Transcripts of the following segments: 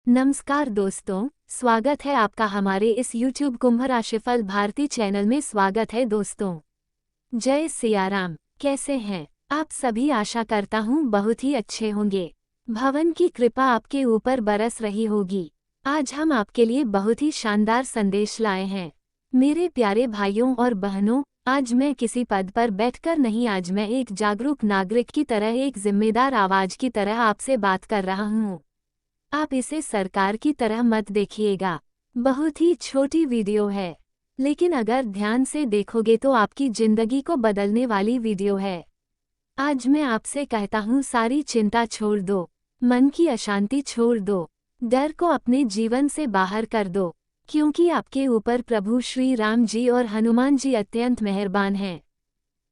नमस्कार दोस्तों, स्वागत है आपका हमारे इस YouTube कुंभ राशिफल भारती चैनल में। स्वागत है दोस्तों। जय सियाराम। कैसे हैं आप सभी? आशा करता हूँ बहुत ही अच्छे होंगे। भगवान की कृपा आपके ऊपर बरस रही होगी। आज हम आपके लिए बहुत ही शानदार संदेश लाए हैं। मेरे प्यारे भाइयों और बहनों, आज मैं किसी पद पर बैठकर नहीं, आज मैं एक जागरूक नागरिक की तरह, एक जिम्मेदार आवाज की तरह आपसे बात कर रहा हूँ। आप इसे सरकार की तरह मत देखिएगा। बहुत ही छोटी वीडियो है, लेकिन अगर ध्यान से देखोगे तो आपकी जिंदगी को बदलने वाली वीडियो है। आज मैं आपसे कहता हूँ, सारी चिंता छोड़ दो, मन की अशांति छोड़ दो, डर को अपने जीवन से बाहर कर दो, क्योंकि आपके ऊपर प्रभु श्री राम जी और हनुमान जी अत्यंत मेहरबान हैं।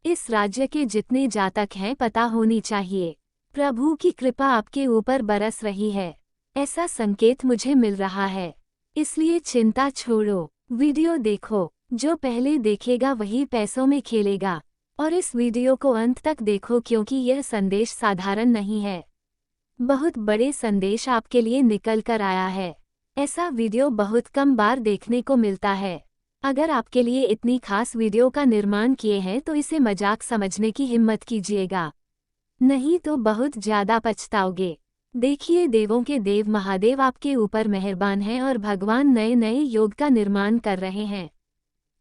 इस राज्य के जितने जातक हैं, पता होनी चाहिए, प्रभु की कृपा आपके ऊपर बरस रही है। ऐसा संकेत मुझे मिल रहा है, इसलिए चिंता छोड़ो, वीडियो देखो। जो पहले देखेगा वही पैसों में खेलेगा। और इस वीडियो को अंत तक देखो, क्योंकि यह संदेश साधारण नहीं है। बहुत बड़े संदेश आपके लिए निकल कर आया है। ऐसा वीडियो बहुत कम बार देखने को मिलता है। अगर आपके लिए इतनी खास वीडियो का निर्माण किए हैं तो इसे मजाक समझने की हिम्मत कीजिएगा, नहीं तो बहुत ज्यादा पछताओगे। देखिए, देवों के देव महादेव आपके ऊपर मेहरबान हैं और भगवान नए नए योग का निर्माण कर रहे हैं।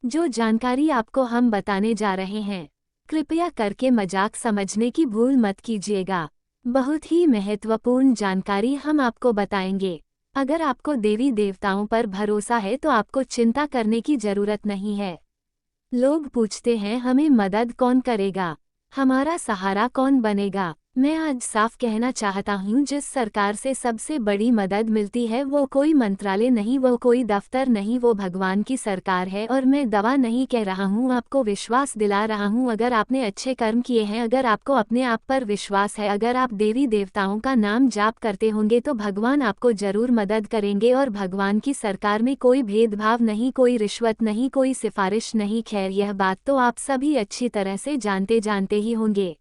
जो जानकारी आपको हम बताने जा रहे हैं, कृपया करके मजाक समझने की भूल मत कीजिएगा। बहुत ही महत्वपूर्ण जानकारी हम आपको बताएंगे। अगर आपको देवी देवताओं पर भरोसा है तो आपको चिंता करने की जरूरत नहीं है। लोग पूछते हैं, हमें मदद कौन करेगा, हमारा सहारा कौन बनेगा? मैं आज साफ कहना चाहता हूँ, जिस सरकार से सबसे बड़ी मदद मिलती है वो कोई मंत्रालय नहीं, वो कोई दफ्तर नहीं, वो भगवान की सरकार है। और मैं दवा नहीं कह रहा हूँ, आपको विश्वास दिला रहा हूँ। अगर आपने अच्छे कर्म किए हैं, अगर आपको अपने आप पर विश्वास है, अगर आप देवी देवताओं का नाम जाप करते होंगे तो भगवान आपको जरूर मदद करेंगे। और भगवान की सरकार में कोई भेदभाव नहीं, कोई रिश्वत नहीं, कोई सिफारिश नहीं। खैर, यह बात तो आप सभी अच्छी तरह से जानते ही होंगे।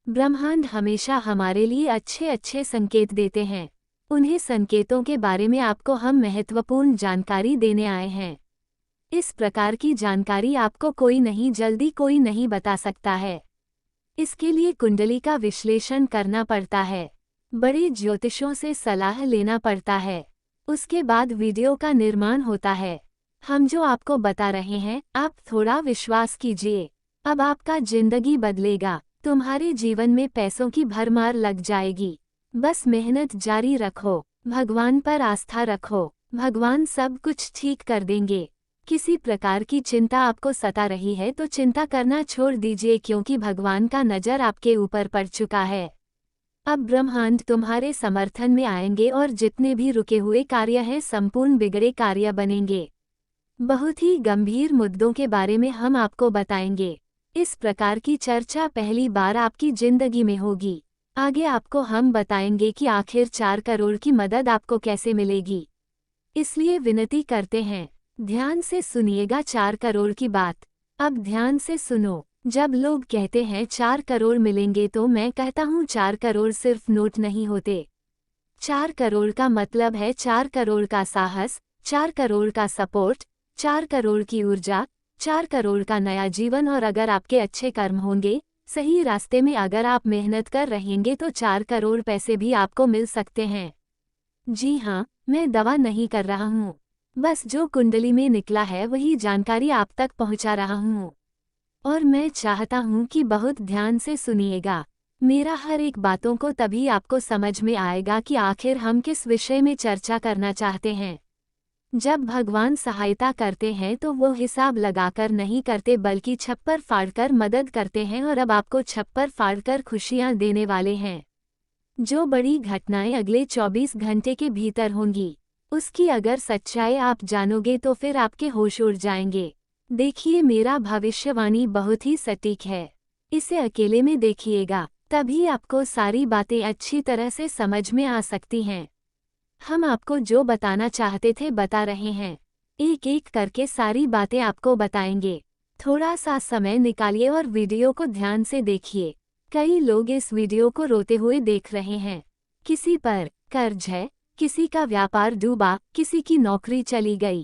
ब्रह्मांड हमेशा हमारे लिए अच्छे अच्छे संकेत देते हैं। उन्हीं संकेतों के बारे में आपको हम महत्वपूर्ण जानकारी देने आए हैं। इस प्रकार की जानकारी आपको कोई नहीं, जल्दी कोई नहीं बता सकता है। इसके लिए कुंडली का विश्लेषण करना पड़ता है, बड़े ज्योतिषों से सलाह लेना पड़ता है, उसके बाद वीडियो का निर्माण होता है। हम जो आपको बता रहे हैं, आप थोड़ा विश्वास कीजिए, अब आपका जिंदगी बदलेगा। तुम्हारे जीवन में पैसों की भरमार लग जाएगी। बस मेहनत जारी रखो, भगवान पर आस्था रखो, भगवान सब कुछ ठीक कर देंगे। किसी प्रकार की चिंता आपको सता रही है तो चिंता करना छोड़ दीजिए, क्योंकि भगवान का नजर आपके ऊपर पड़ चुका है। अब ब्रह्मांड तुम्हारे समर्थन में आएंगे और जितने भी रुके हुए कार्य हैं, संपूर्ण बिगड़े कार्य बनेंगे। बहुत ही गंभीर मुद्दों के बारे में हम आपको बताएंगे। इस प्रकार की चर्चा पहली बार आपकी जिंदगी में होगी। आगे आपको हम बताएंगे कि आखिर 4 करोड़ की मदद आपको कैसे मिलेगी। इसलिए विनती करते हैं, ध्यान से सुनिएगा 4 करोड़ की बात। अब ध्यान से सुनो। जब लोग कहते हैं 4 करोड़ मिलेंगे, तो मैं कहता हूँ 4 करोड़ सिर्फ नोट नहीं होते। 4 करोड़ का मतलब है 4 करोड़ का साहस, 4 करोड़ का सपोर्ट, 4 करोड़ की ऊर्जा, 4 करोड़ का नया जीवन। और अगर आपके अच्छे कर्म होंगे, सही रास्ते में अगर आप मेहनत कर रहेंगे, तो 4 करोड़ पैसे भी आपको मिल सकते हैं। जी हाँ, मैं दवा नहीं कर रहा हूँ, बस जो कुंडली में निकला है वही जानकारी आप तक पहुँचा रहा हूँ। और मैं चाहता हूँ कि बहुत ध्यान से सुनिएगा। मेरा हर एक बातों को तभी आपको समझ में आएगा कि आखिर हम किस विषय में चर्चा करना चाहते हैं। जब भगवान सहायता करते हैं तो वो हिसाब लगाकर नहीं करते, बल्कि छप्पर फाड़कर मदद करते हैं। और अब आपको छप्पर फाड़कर खुशियां देने वाले हैं। जो बड़ी घटनाएं अगले 24 घंटे के भीतर होंगी, उसकी अगर सच्चाई आप जानोगे तो फिर आपके होश उड़ जाएंगे। देखिए, मेरा भविष्यवाणी बहुत ही सटीक है, इसे अकेले में देखिएगा, तभी आपको सारी बातें अच्छी तरह से समझ में आ सकती हैं। हम आपको जो बताना चाहते थे बता रहे हैं, एक एक करके सारी बातें आपको बताएंगे। थोड़ा सा समय निकालिए और वीडियो को ध्यान से देखिए। कई लोग इस वीडियो को रोते हुए देख रहे हैं। किसी पर कर्ज है, किसी का व्यापार डूबा, किसी की नौकरी चली गई।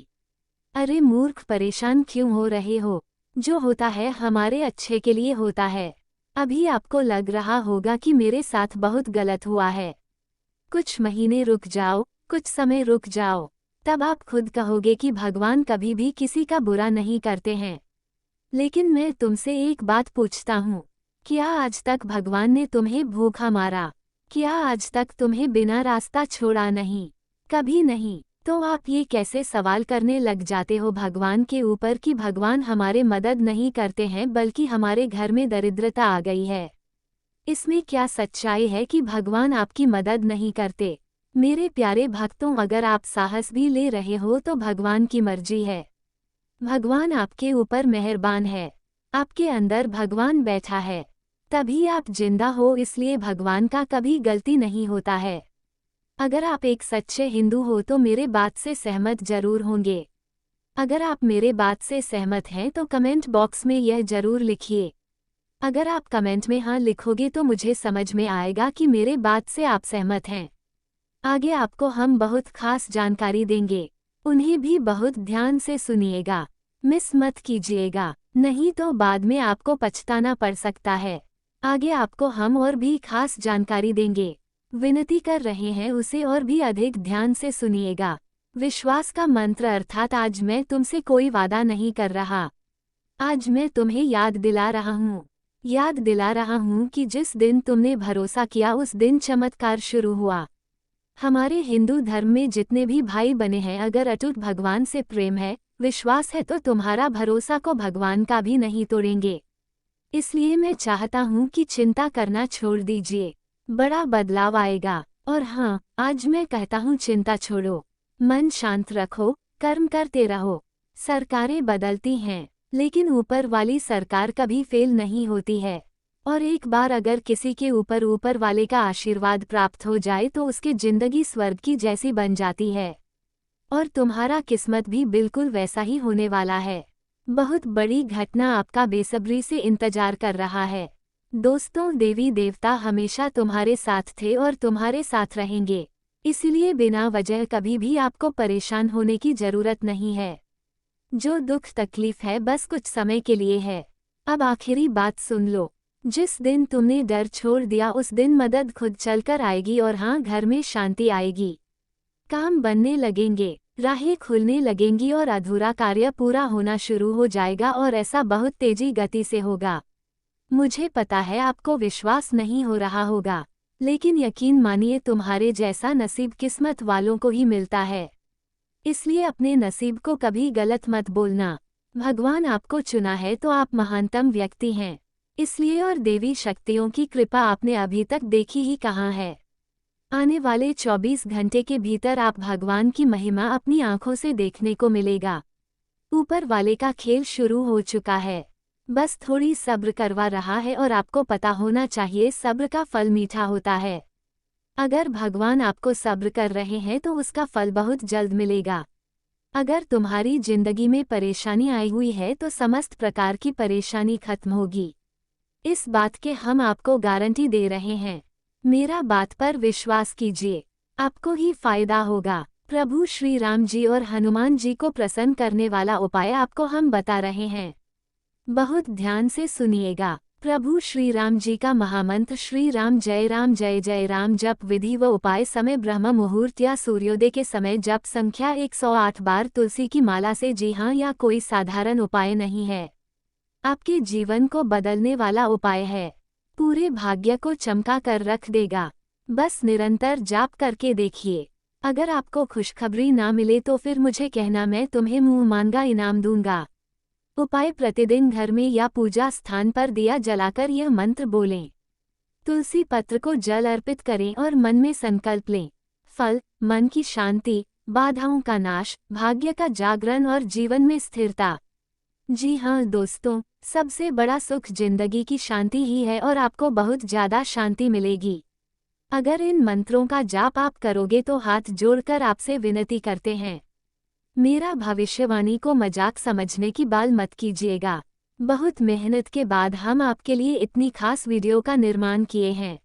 अरे मूर्ख, परेशान क्यों हो रहे हो? जो होता है हमारे अच्छे के लिए होता है। अभी आपको लग रहा होगा कि मेरे साथ बहुत गलत हुआ है। कुछ महीने रुक जाओ, कुछ समय रुक जाओ, तब आप खुद कहोगे कि भगवान कभी भी किसी का बुरा नहीं करते हैं। लेकिन मैं तुमसे एक बात पूछता हूँ, क्या आज तक भगवान ने तुम्हें भूखा मारा? क्या आज तक तुम्हें बिना रास्ता छोड़ा नहीं? कभी नहीं। तो आप ये कैसे सवाल करने लग जाते हो भगवान के ऊपर कि भगवान हमारे मदद नहीं करते हैं बल्कि हमारे घर में दरिद्रता आ गई है? इसमें क्या सच्चाई है कि भगवान आपकी मदद नहीं करते? मेरे प्यारे भक्तों, अगर आप साहस भी ले रहे हो तो भगवान की मर्जी है। भगवान आपके ऊपर मेहरबान है। आपके अंदर भगवान बैठा है, तभी आप जिंदा हो, इसलिए भगवान का कभी गलती नहीं होता है। अगर आप एक सच्चे हिंदू हो तो मेरे बात से सहमत जरूर होंगे। अगर आप मेरे बात से सहमत हैं तो कमेंट बॉक्स में यह जरूर लिखिए। अगर आप कमेंट में हाँ लिखोगे तो मुझे समझ में आएगा कि मेरे बात से आप सहमत हैं। आगे आपको हम बहुत खास जानकारी देंगे, उन्हें भी बहुत ध्यान से सुनिएगा, मिस मत कीजिएगा, नहीं तो बाद में आपको पछताना पड़ सकता है। आगे आपको हम और भी खास जानकारी देंगे, विनती कर रहे हैं उसे और भी अधिक ध्यान से सुनिएगा। विश्वास का मंत्र, अर्थात आज मैं तुमसे कोई वादा नहीं कर रहा। आज मैं तुम्हें याद दिला रहा हूँ कि जिस दिन तुमने भरोसा किया उस दिन चमत्कार शुरू हुआ। हमारे हिंदू धर्म में जितने भी भाई बने हैं, अगर अटूट भगवान से प्रेम है, विश्वास है तो तुम्हारा भरोसा को भगवान का भी नहीं तोड़ेंगे। इसलिए मैं चाहता हूँ कि चिंता करना छोड़ दीजिए, बड़ा बदलाव आएगा। और हाँ, आज मैं कहता हूँ चिंता छोड़ो, मन शांत रखो, कर्म करते रहो। सरकारें बदलती हैं, लेकिन ऊपर वाली सरकार कभी फेल नहीं होती है। और एक बार अगर किसी के ऊपर वाले का आशीर्वाद प्राप्त हो जाए तो उसकी जिंदगी स्वर्ग की जैसी बन जाती है। और तुम्हारा किस्मत भी बिल्कुल वैसा ही होने वाला है। बहुत बड़ी घटना आपका बेसब्री से इंतजार कर रहा है। दोस्तों, देवी देवता हमेशा तुम्हारे साथ थे और तुम्हारे साथ रहेंगे, इसलिए बिना वजह कभी भी आपको परेशान होने की जरूरत नहीं है। जो दुख तकलीफ है बस कुछ समय के लिए है। अब आखिरी बात सुन लो, जिस दिन तुमने डर छोड़ दिया उस दिन मदद खुद चलकर आएगी और हाँ, घर में शांति आएगी, काम बनने लगेंगे, राहें खुलने लगेंगी और अधूरा कार्य पूरा होना शुरू हो जाएगा, और ऐसा बहुत तेजी गति से होगा। मुझे पता है आपको विश्वास नहीं हो रहा होगा, लेकिन यकीन मानिए तुम्हारे जैसा नसीब किस्मत वालों को ही मिलता है। इसलिए अपने नसीब को कभी गलत मत बोलना। भगवान आपको चुना है तो आप महानतम व्यक्ति हैं, इसलिए और देवी शक्तियों की कृपा आपने अभी तक देखी ही कहाँ है। आने वाले 24 घंटे के भीतर आप भगवान की महिमा अपनी आंखों से देखने को मिलेगा। ऊपर वाले का खेल शुरू हो चुका है, बस थोड़ी सब्र करवा रहा है, और आपको पता होना चाहिए सब्र का फल मीठा होता है। अगर भगवान आपको सब्र कर रहे हैं तो उसका फल बहुत जल्द मिलेगा। अगर तुम्हारी जिंदगी में परेशानी आई हुई है तो समस्त प्रकार की परेशानी खत्म होगी, इस बात के हम आपको गारंटी दे रहे हैं। मेरा बात पर विश्वास कीजिए, आपको ही फायदा होगा। प्रभु श्री राम जी और हनुमान जी को प्रसन्न करने वाला उपाय आपको हम बता रहे हैं, बहुत ध्यान से सुनिएगा। प्रभु श्री राम जी का महामंत्र श्री राम जय जय राम जप विधि व उपाय समय ब्रह्म मुहूर्त या सूर्योदय के समय जप संख्या 108 बार तुलसी की माला से। जी हाँ, या कोई साधारण उपाय नहीं है, आपके जीवन को बदलने वाला उपाय है, पूरे भाग्य को चमका कर रख देगा। बस निरंतर जाप करके देखिए। अगर आपको खुशखबरी ना मिले तो फिर मुझे कहना, मैं तुम्हें मुंह मांगा इनाम दूंगा। उपाय: प्रतिदिन घर में या पूजा स्थान पर दिया जलाकर यह मंत्र बोलें, तुलसी पत्र को जल अर्पित करें और मन में संकल्प लें। फल: मन की शांति, बाधाओं का नाश, भाग्य का जागरण और जीवन में स्थिरता। जी हाँ दोस्तों, सबसे बड़ा सुख जिंदगी की शांति ही है और आपको बहुत ज्यादा शांति मिलेगी अगर इन मंत्रों का जाप आप करोगे। तो हाथ जोड़कर आपसे विनती करते हैं, मेरा भविष्यवाणी को मजाक समझने की बात मत कीजिएगा। बहुत मेहनत के बाद हम आपके लिए इतनी खास वीडियो का निर्माण किए हैं।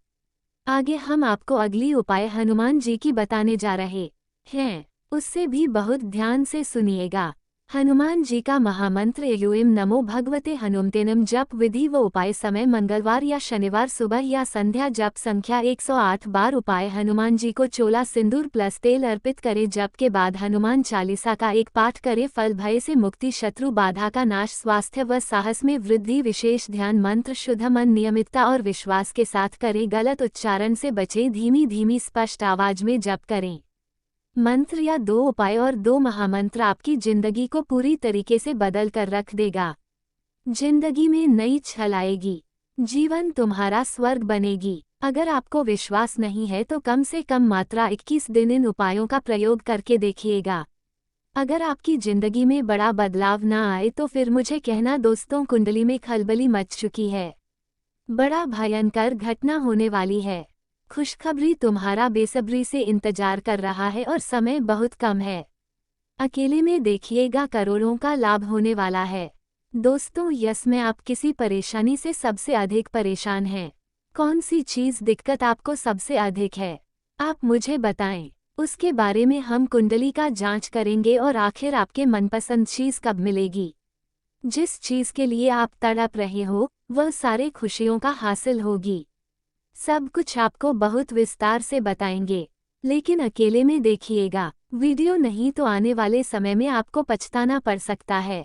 आगे हम आपको अगली उपाय हनुमान जी की बताने जा रहे हैं, उससे भी बहुत ध्यान से सुनिएगा। हनुमान जी का महामंत्र एयूएम नमो भगवते हनुमतेनम जप विधि व उपाय समय मंगलवार या शनिवार सुबह या संध्या जप संख्या 108 बार उपाय हनुमान जी को चोला सिंदूर प्लस तेल अर्पित करे। जप के बाद हनुमान चालीसा का एक पाठ करे। फल भय से मुक्ति, शत्रु बाधा का नाश, स्वास्थ्य व साहस में वृद्धि। विशेष ध्यान मंत्र शुद्ध मन, नियमितता और विश्वास के साथ करें। गलत उच्चारण से बचें। धीमी धीमी स्पष्ट आवाज में जप करें। मंत्र या 2 उपाय और 2 महामंत्र आपकी जिंदगी को पूरी तरीके से बदल कर रख देगा। जिंदगी में नई छल आएगी, जीवन तुम्हारा स्वर्ग बनेगी। अगर आपको विश्वास नहीं है तो कम से कम मात्रा 21 दिन इन उपायों का प्रयोग करके देखिएगा। अगर आपकी जिंदगी में बड़ा बदलाव ना आए तो फिर मुझे कहना। दोस्तों, कुंडली में खलबली मच चुकी है, बड़ा भयंकर घटना होने वाली है। खुशखबरी तुम्हारा बेसब्री से इंतजार कर रहा है और समय बहुत कम है। अकेले में देखिएगा, करोड़ों का लाभ होने वाला है। दोस्तों, यस, में आप किसी परेशानी से सबसे अधिक परेशान हैं। कौन सी चीज़ दिक्कत आपको सबसे अधिक है, आप मुझे बताएं। उसके बारे में हम कुंडली का जांच करेंगे और आखिर आपके मनपसंद चीज़ कब मिलेगी। जिस चीज़ के लिए आप तड़प रहे हो वह सारे खुशियों का हासिल होगी। सब कुछ आपको बहुत विस्तार से बताएंगे, लेकिन अकेले में देखिएगा। वीडियो नहीं तो आने वाले समय में आपको पछताना पड़ सकता है।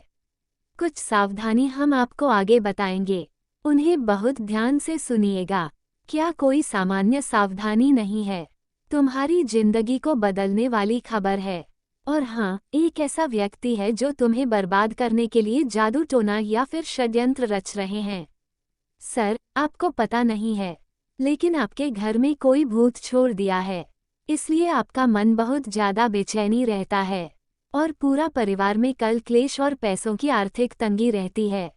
कुछ सावधानी हम आपको आगे बताएंगे, उन्हें बहुत ध्यान से सुनिएगा। क्या कोई सामान्य सावधानी नहीं है, तुम्हारी जिंदगी को बदलने वाली खबर है। और हाँ, एक ऐसा व्यक्ति है जो तुम्हें बर्बाद करने के लिए जादू टोना या फिर षड्यंत्र रच रहे हैं। सर, आपको पता नहीं है, लेकिन आपके घर में कोई भूत छोड़ दिया है, इसलिए आपका मन बहुत ज्यादा बेचैनी रहता है और पूरा परिवार में कल क्लेश और पैसों की आर्थिक तंगी रहती है।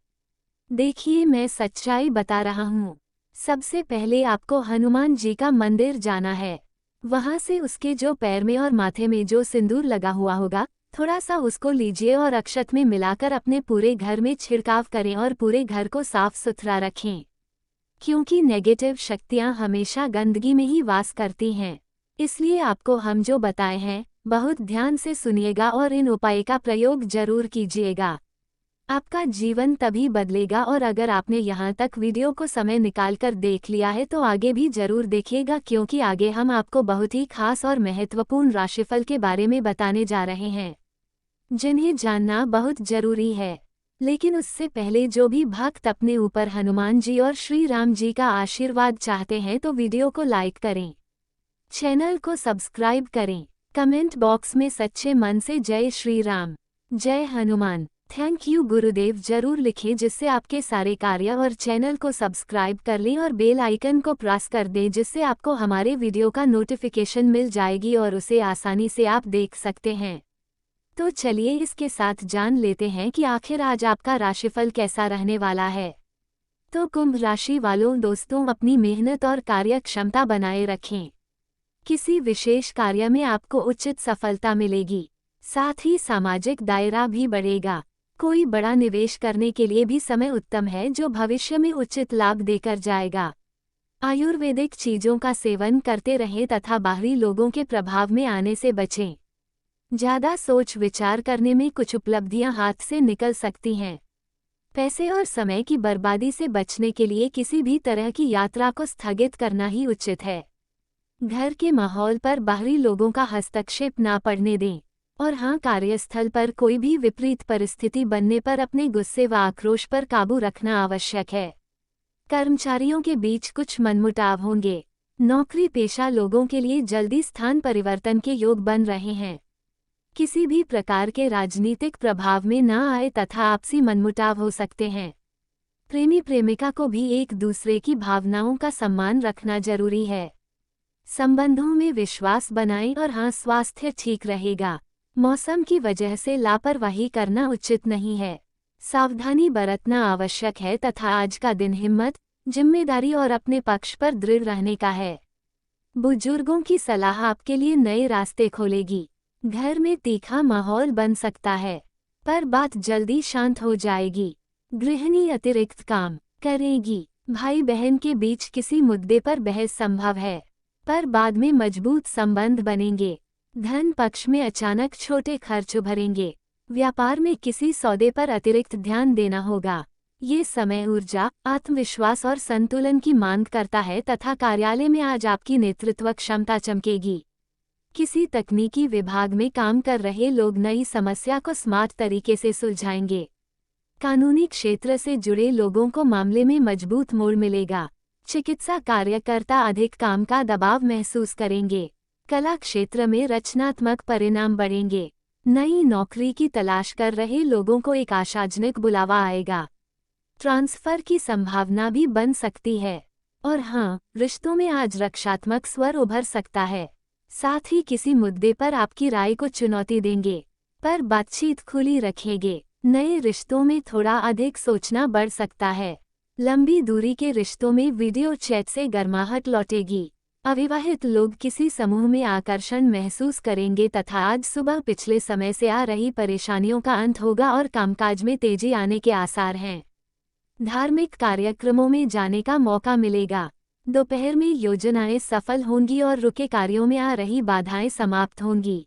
देखिए, मैं सच्चाई बता रहा हूँ। सबसे पहले आपको हनुमान जी का मंदिर जाना है। वहाँ से उसके जो पैर में और माथे में जो सिंदूर लगा हुआ होगा, थोड़ा सा उसको लीजिए और अक्षत में मिलाकर अपने पूरे घर में छिड़काव करें और पूरे घर को साफ सुथरा रखें, क्योंकि नेगेटिव शक्तियाँ हमेशा गंदगी में ही वास करती हैं। इसलिए आपको हम जो बताए हैं बहुत ध्यान से सुनिएगा और इन उपाय का प्रयोग जरूर कीजिएगा। आपका जीवन तभी बदलेगा। और अगर आपने यहाँ तक वीडियो को समय निकालकर देख लिया है तो आगे भी जरूर देखिएगा, क्योंकि आगे हम आपको बहुत ही खास और महत्वपूर्ण राशिफल के बारे में बताने जा रहे हैं, जिन्हें जानना बहुत जरूरी है। लेकिन उससे पहले जो भी भक्त अपने ऊपर हनुमान जी और श्री राम जी का आशीर्वाद चाहते हैं तो वीडियो को लाइक करें, चैनल को सब्सक्राइब करें, कमेंट बॉक्स में सच्चे मन से जय श्री राम, जय हनुमान, थैंक यू गुरुदेव जरूर लिखें, जिससे आपके सारे कार्य और चैनल को सब्सक्राइब कर लें और बेल आइकन को प्रेस कर दें, जिससे आपको हमारे वीडियो का नोटिफिकेशन मिल जाएगी और उसे आसानी से आप देख सकते हैं। तो चलिए इसके साथ जान लेते हैं कि आखिर आज आपका राशिफल कैसा रहने वाला है। तो कुंभ राशि वालों, दोस्तों, अपनी मेहनत और कार्य क्षमता बनाए रखें। किसी विशेष कार्य में आपको उचित सफलता मिलेगी, साथ ही सामाजिक दायरा भी बढ़ेगा। कोई बड़ा निवेश करने के लिए भी समय उत्तम है, जो भविष्य में उचित लाभ देकर जाएगा। आयुर्वेदिक चीजों का सेवन करते रहें तथा बाहरी लोगों के प्रभाव में आने से बचें। ज्यादा सोच विचार करने में कुछ उपलब्धियां हाथ से निकल सकती हैं। पैसे और समय की बर्बादी से बचने के लिए किसी भी तरह की यात्रा को स्थगित करना ही उचित है। घर के माहौल पर बाहरी लोगों का हस्तक्षेप ना पड़ने दें। और हाँ, कार्यस्थल पर कोई भी विपरीत परिस्थिति बनने पर अपने गुस्से व आक्रोश पर काबू रखना आवश्यक है। कर्मचारियों के बीच कुछ मनमुटाव होंगे। नौकरी पेशा लोगों के लिए जल्दी स्थान परिवर्तन के योग बन रहे हैं। किसी भी प्रकार के राजनीतिक प्रभाव में न आए तथा आपसी मनमुटाव हो सकते हैं। प्रेमी प्रेमिका को भी एक दूसरे की भावनाओं का सम्मान रखना जरूरी है। संबंधों में विश्वास बनाएं और हाँ, स्वास्थ्य ठीक रहेगा। मौसम की वजह से लापरवाही करना उचित नहीं है, सावधानी बरतना आवश्यक है तथा आज का दिन हिम्मत, जिम्मेदारी और अपने पक्ष पर दृढ़ रहने का है। बुजुर्गों की सलाह आपके लिए नए रास्ते खोलेगी। घर में तीखा माहौल बन सकता है, पर बात जल्दी शांत हो जाएगी। गृहिणी अतिरिक्त काम करेगी। भाई बहन के बीच किसी मुद्दे पर बहस संभव है, पर बाद में मजबूत संबंध बनेंगे। धन पक्ष में अचानक छोटे खर्च उभरेंगे। व्यापार में किसी सौदे पर अतिरिक्त ध्यान देना होगा। ये समय ऊर्जा, आत्मविश्वास और संतुलन की मांग करता है तथा कार्यालय में आज आपकी नेतृत्व क्षमता चमकेगी। किसी तकनीकी विभाग में काम कर रहे लोग नई समस्या को स्मार्ट तरीके से सुलझाएंगे। कानूनी क्षेत्र से जुड़े लोगों को मामले में मजबूत मोड़ मिलेगा। चिकित्सा कार्यकर्ता अधिक काम का दबाव महसूस करेंगे। कला क्षेत्र में रचनात्मक परिणाम बढ़ेंगे। नई नौकरी की तलाश कर रहे लोगों को एक आशाजनक बुलावा आएगा। ट्रांसफर की संभावना भी बन सकती है। और हाँ, रिश्तों में आज रक्षात्मक स्वर उभर सकता है। साथ ही किसी मुद्दे पर आपकी राय को चुनौती देंगे, पर बातचीत खुली रखेंगे। नए रिश्तों में थोड़ा अधिक सोचना बढ़ सकता है। लंबी दूरी के रिश्तों में वीडियो चैट से गर्माहट लौटेगी। अविवाहित लोग किसी समूह में आकर्षण महसूस करेंगे तथा आज सुबह पिछले समय से आ रही परेशानियों का अंत होगा और कामकाज में तेजी आने के आसार हैं। धार्मिक कार्यक्रमों में जाने का मौका मिलेगा। दोपहर में योजनाएं सफल होंगी और रुके कार्यों में आ रही बाधाएं समाप्त होंगी।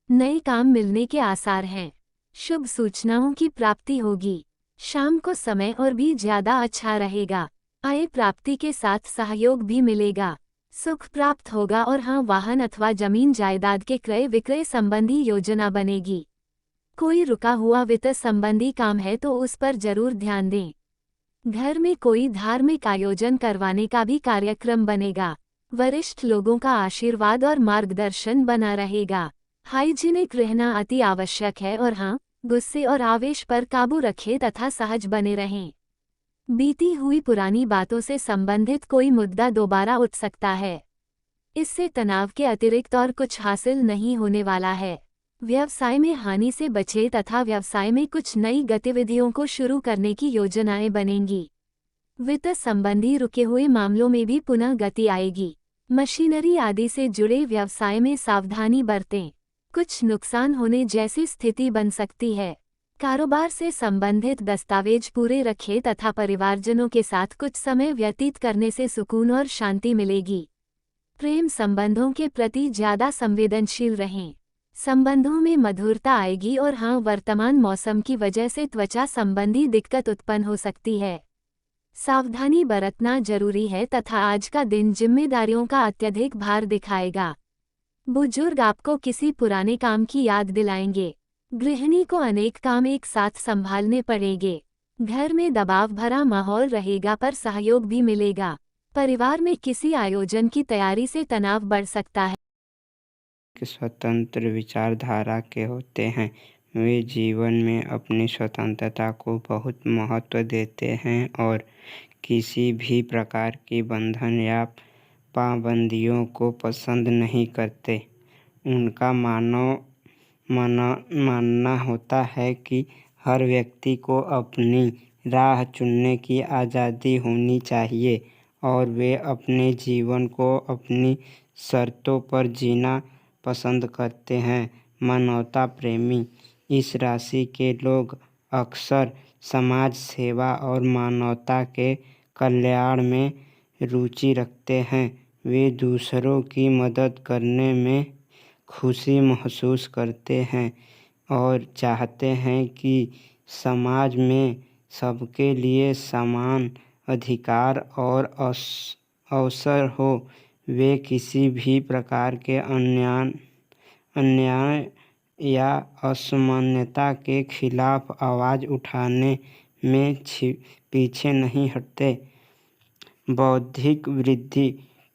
नए काम मिलने के आसार हैं। शुभ सूचनाओं की प्राप्ति होगी। शाम को समय और भी ज्यादा अच्छा रहेगा। आय प्राप्ति के साथ सहयोग भी मिलेगा। सुख प्राप्त होगा और हाँ, वाहन अथवा जमीन जायदाद के क्रय विक्रय संबंधी योजना बनेगी। कोई रुका हुआ वित्त संबंधी काम है तो उस पर जरूर ध्यान दें। घर में कोई धार्मिक आयोजन करवाने का भी कार्यक्रम बनेगा। वरिष्ठ लोगों का आशीर्वाद और मार्गदर्शन बना रहेगा। हाइजीनिक रहना अति आवश्यक है और हाँ, गुस्से और आवेश पर काबू रखें तथा सहज बने रहें। बीती हुई पुरानी बातों से संबंधित कोई मुद्दा दोबारा उठ सकता है। इससे तनाव के अतिरिक्त और कुछ हासिल नहीं होने वाला है। व्यवसाय में हानि से बचे तथा व्यवसाय में कुछ नई गतिविधियों को शुरू करने की योजनाएं बनेंगी। वित्त संबंधी रुके हुए मामलों में भी पुनः गति आएगी। मशीनरी आदि से जुड़े व्यवसाय में सावधानी बरतें। कुछ नुकसान होने जैसी स्थिति बन सकती है। कारोबार से संबंधित दस्तावेज पूरे रखें तथा परिवारजनों के साथ कुछ समय व्यतीत करने से सुकून और शांति मिलेगी। प्रेम संबंधों के प्रति ज्यादा संवेदनशील रहें। संबंधों में मधुरता आएगी और हाँ, वर्तमान मौसम की वजह से त्वचा संबंधी दिक्कत उत्पन्न हो सकती है। सावधानी बरतना जरूरी है तथा आज का दिन जिम्मेदारियों का अत्यधिक भार दिखाएगा। बुजुर्ग आपको किसी पुराने काम की याद दिलाएंगे। गृहिणी को अनेक काम एक साथ संभालने पड़ेंगे। घर में दबाव भरा माहौल रहेगा पर सहयोग भी मिलेगा। परिवार में किसी आयोजन की तैयारी से तनाव बढ़ सकता है। स्वतंत्र विचारधारा के होते हैं। वे जीवन में अपनी स्वतंत्रता को बहुत महत्व देते हैं और किसी भी प्रकार की बंधन या पाबंदियों को पसंद नहीं करते। उनका मानना होता है कि हर व्यक्ति को अपनी राह चुनने की आज़ादी होनी चाहिए और वे अपने जीवन को अपनी शर्तों पर जीना पसंद करते हैं। मानवता प्रेमी इस राशि के लोग अक्सर समाज सेवा और मानवता के कल्याण में रुचि रखते हैं। वे दूसरों की मदद करने में खुशी महसूस करते हैं और चाहते हैं कि समाज में सबके लिए समान अधिकार और अवसर हो। वे किसी भी प्रकार के अन्याय या असमानता के खिलाफ आवाज़ उठाने में पीछे नहीं हटते। बौद्धिक वृद्धि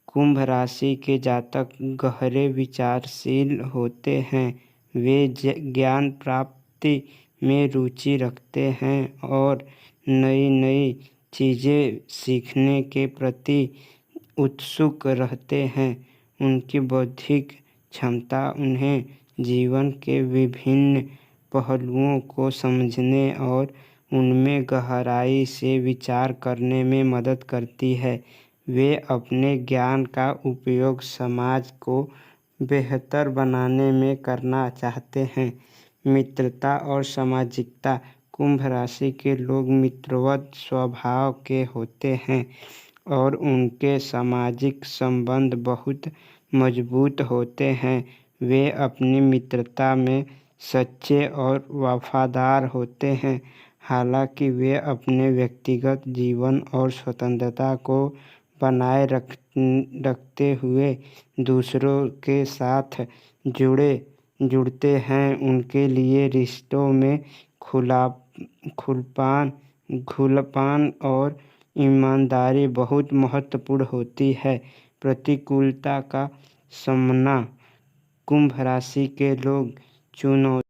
कुंभ राशि के जातक गहरे विचारशील होते हैं। वे ज्ञान प्राप्ति में रुचि रखते हैं और नई नई चीज़ें सीखने के प्रति उत्सुक रहते हैं। उनकी बौद्धिक क्षमता उन्हें जीवन के विभिन्न पहलुओं को समझने और उनमें गहराई से विचार करने में मदद करती है। वे अपने ज्ञान का उपयोग समाज को बेहतर बनाने में करना चाहते हैं। मित्रता और सामाजिकता कुंभ राशि के लोग मित्रवत स्वभाव के होते हैं और उनके सामाजिक संबंध बहुत मजबूत होते हैं। वे अपनी मित्रता में सच्चे और वफादार होते हैं। हालांकि वे अपने व्यक्तिगत जीवन और स्वतंत्रता को बनाए रखते हुए दूसरों के साथ जुड़ते हैं। उनके लिए रिश्तों में खुलापन और ईमानदारी बहुत महत्वपूर्ण होती है। प्रतिकूलता का सामना कुंभ राशि के लोग चुनौती